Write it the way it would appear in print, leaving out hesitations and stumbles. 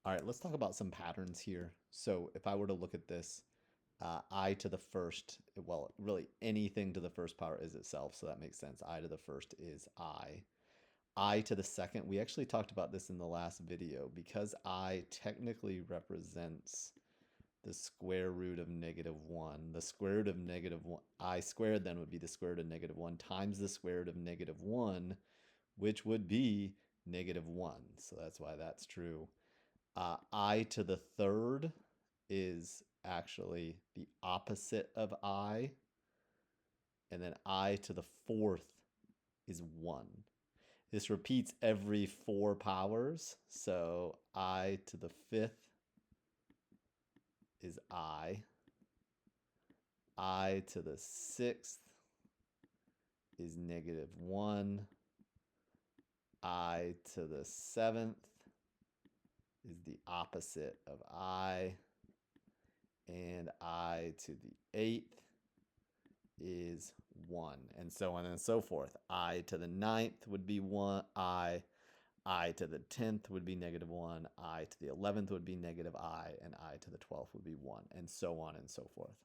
All right, let's talk about some patterns here. So if I were to look at this, I to the first, well, really anything to the first power is itself, so that makes sense. I to the first is I. I to the second, we actually talked about this in the last video, because I technically represents the square root of -1. The square root of -1, I squared then would be the square root of -1 times the square root of -1, which would be -1. So that's why that's true. I to the third is actually the opposite of I. And then I to the fourth is 1. This repeats every 4 powers. So I to the fifth is I. I to the sixth is -1. I to the seventh is the opposite of I. And I to the eighth is 1, and so on and so forth. I to the ninth would be 1, I to the 10th would be -1, I to the 11th would be -I, and I to the 12th would be 1, and so on and so forth.